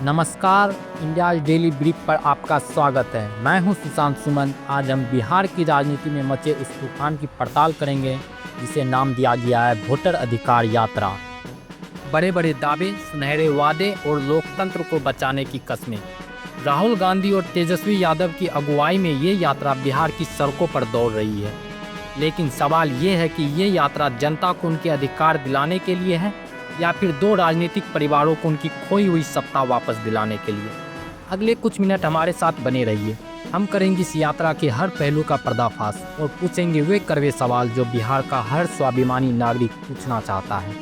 नमस्कार। India daily brief पर आपका स्वागत है। मैं हूं सुशांत सुमन। आज हम बिहार की राजनीति में मचे उस तूफान की पड़ताल करेंगे जिसे नाम दिया गया है वोटर अधिकार यात्रा। बड़े बड़े दावे, सुनहरे वादे और लोकतंत्र को बचाने की कस्में। राहुल गांधी और तेजस्वी यादव की अगुवाई में ये यात्रा बिहार की सड़कों पर दौड़ रही है। लेकिन सवाल ये है कि ये यात्रा जनता को उनके अधिकार दिलाने के लिए है या फिर दो राजनीतिक परिवारों को उनकी खोई हुई सत्ता वापस दिलाने के लिए। अगले कुछ मिनट हमारे साथ बने रहिए। हम करेंगे इस यात्रा के हर पहलू का पर्दाफाश और पूछेंगे वे कड़वे सवाल जो बिहार का हर स्वाभिमानी नागरिक पूछना चाहता है।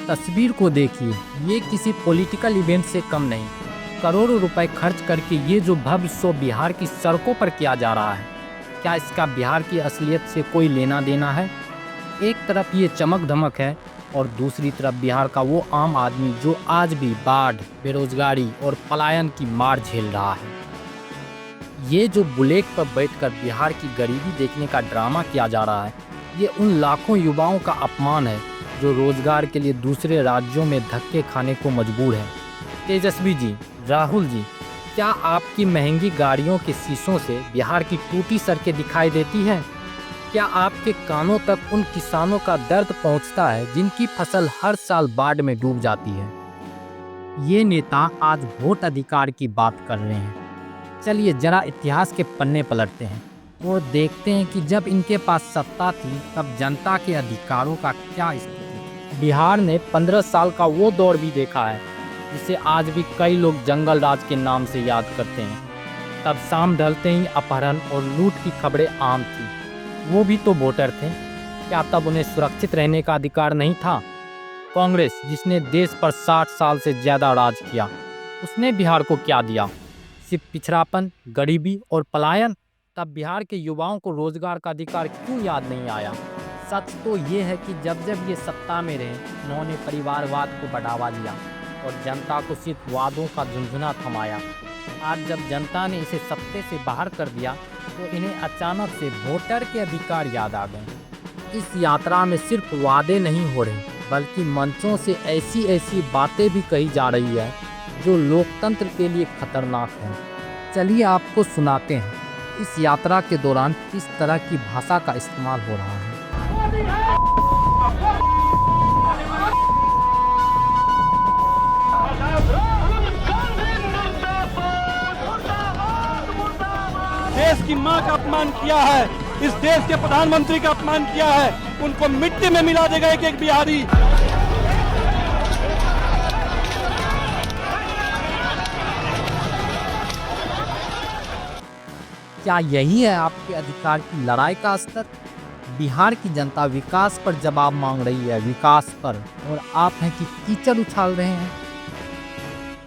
तस्वीर को देखिए, ये किसी पॉलिटिकल इवेंट से कम नहीं। करोड़ों रुपए खर्च करके ये जो भव्य शो बिहार की सड़कों पर किया जा रहा है, क्या इसका बिहार की असलियत से कोई लेना देना है? एक तरफ ये चमक धमक है और दूसरी तरफ बिहार का वो आम आदमी जो आज भी बाढ़, बेरोजगारी और पलायन की मार झेल रहा है। ये जो बुलेट पर बैठकर बिहार की गरीबी देखने का ड्रामा किया जा रहा है, ये उन लाखों युवाओं का अपमान है जो रोजगार के लिए दूसरे राज्यों में धक्के खाने को मजबूर हैं। तेजस्वी जी, राहुल जी, क्या आपकी महंगी गाड़ियों के शीशों से बिहार की टूटी सड़कें दिखाई देती हैं? क्या आपके कानों तक उन किसानों का दर्द पहुंचता है जिनकी फसल हर साल बाढ़ में डूब जाती है? ये नेता आज वोट अधिकार की बात कर रहे हैं। चलिए जरा इतिहास के पन्ने पलटते हैं और देखते हैं कि जब इनके पास सत्ता थी तब जनता के अधिकारों का क्या स्थिति थी। बिहार ने 15 साल का वो दौर भी देखा है जिसे आज भी कई लोग जंगल राज के नाम से याद करते हैं। तब शाम ढलते ही अपहरण और लूट की खबरें आम थी। वो भी तो वोटर थे। क्या तब उन्हें सुरक्षित रहने का अधिकार नहीं था? कांग्रेस, जिसने देश पर 60 साल से ज़्यादा राज किया, उसने बिहार को क्या दिया? सिर्फ पिछड़ापन, गरीबी और पलायन। तब बिहार के युवाओं को रोजगार का अधिकार क्यों याद नहीं आया? सच तो ये है कि जब जब ये सत्ता में रहे, उन्होंने परिवारवाद को बढ़ावा दिया और जनता को सिर्फ वादों का झुंझुना थमाया। आज जब जनता ने इसे सत्ते से बाहर कर दिया तो इन्हें अचानक से वोटर के अधिकार याद आ गए। इस यात्रा में सिर्फ वादे नहीं हो रहे बल्कि मंचों से ऐसी ऐसी बातें भी कही जा रही है जो लोकतंत्र के लिए खतरनाक हैं। चलिए आपको सुनाते हैं इस यात्रा के दौरान किस तरह की भाषा का इस्तेमाल हो रहा है। देश की मां का अपमान किया है, इस देश के प्रधानमंत्री का अपमान किया है, उनको मिट्टी में मिला देगा एक एक बिहारी। क्या यही है आपके अधिकार की लड़ाई का स्तर? बिहार की जनता विकास पर जवाब मांग रही है, विकास पर, और आप हैं कि कीचड़ उछाल रहे हैं।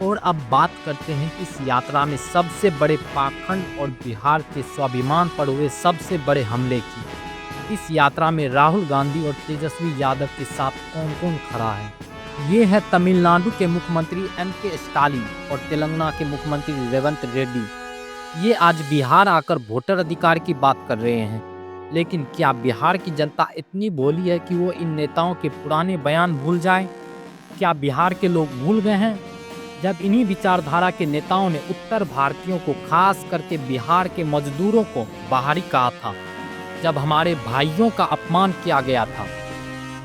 और अब बात करते हैं इस यात्रा में सबसे बड़े पाखंड और बिहार के स्वाभिमान पर हुए सबसे बड़े हमले की। इस यात्रा में राहुल गांधी और तेजस्वी यादव के साथ कौन कौन खड़ा है? ये है तमिलनाडु के मुख्यमंत्री M.K. स्टालिन और तेलंगाना के मुख्यमंत्री रेवंत रेड्डी। ये आज बिहार आकर वोटर अधिकार की बात कर रहे हैं। लेकिन क्या बिहार की जनता इतनी भोली है कि वो इन नेताओं के पुराने बयान भूल जाए? क्या बिहार के लोग भूल गए हैं जब इन्हीं विचारधारा के नेताओं ने उत्तर भारतीयों को, खास करके बिहार के मजदूरों को बाहरी कहा था? जब हमारे भाइयों का अपमान किया गया था,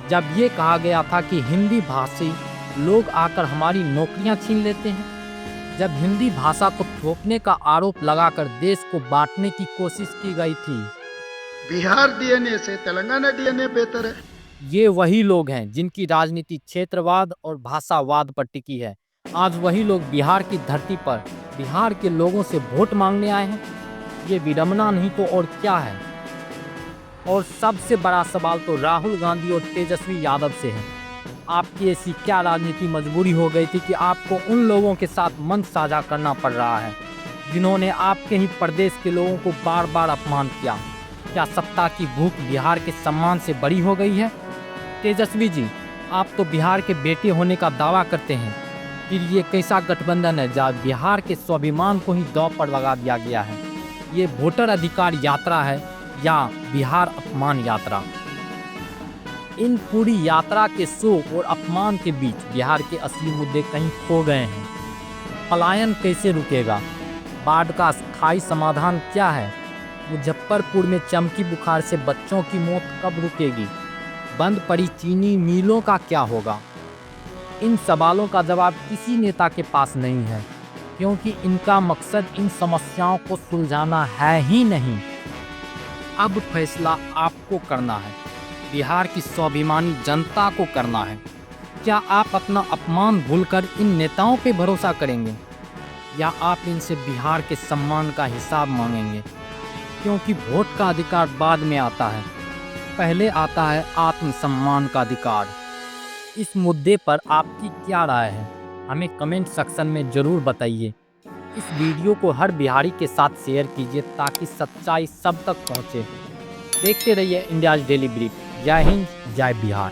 जब ये कहा गया था कि हिंदी भाषी लोग आकर हमारी नौकरियां छीन लेते हैं, जब हिंदी भाषा को थोपने का आरोप लगाकर देश को बांटने की कोशिश की गई थी। बिहार डीएनए से तेलंगाना डीएनए बेहतर है। ये वही लोग हैं जिनकी राजनीति क्षेत्रवाद और भाषावाद पर टिकी है। आज वही लोग बिहार की धरती पर बिहार के लोगों से वोट मांगने आए हैं। ये विडंबना नहीं तो और क्या है? और सबसे बड़ा सवाल तो राहुल गांधी और तेजस्वी यादव से है। आपकी ऐसी क्या राजनीति मजबूरी हो गई थी कि आपको उन लोगों के साथ मंच साझा करना पड़ रहा है जिन्होंने आपके ही प्रदेश के लोगों को बार बार अपमान किया? क्या सत्ता की भूख बिहार के सम्मान से बड़ी हो गई है? तेजस्वी जी, आप तो बिहार के बेटे होने का दावा करते हैं, फिर ये कैसा गठबंधन है जहाँ बिहार के स्वाभिमान को ही दांव पर लगा दिया गया है? ये वोटर अधिकार यात्रा है या बिहार अपमान यात्रा? इन पूरी यात्रा के शोक और अपमान के बीच बिहार के असली मुद्दे कहीं खो गए हैं। पलायन कैसे रुकेगा? बाढ़ का स्थायी समाधान क्या है? मुजफ्फरपुर में चमकी बुखार से बच्चों की मौत कब रुकेगी? बंद पड़ी चीनी मिलों का क्या होगा? इन सवालों का जवाब किसी नेता के पास नहीं है, क्योंकि इनका मकसद इन समस्याओं को सुलझाना है ही नहीं। अब फैसला आपको करना है, बिहार की स्वाभिमानी जनता को करना है। क्या आप अपना अपमान भूलकर इन नेताओं पे भरोसा करेंगे, या आप इनसे बिहार के सम्मान का हिसाब मांगेंगे? क्योंकि वोट का अधिकार बाद में आता है, पहले आता है आत्मसम्मान का अधिकार। इस मुद्दे पर आपकी क्या राय है, हमें कमेंट सेक्शन में ज़रूर बताइए। इस वीडियो को हर बिहारी के साथ शेयर कीजिए ताकि सच्चाई सब तक पहुंचे। देखते रहिए इंडियाज़ डेली ब्रीफ। जय हिंद, जय बिहार।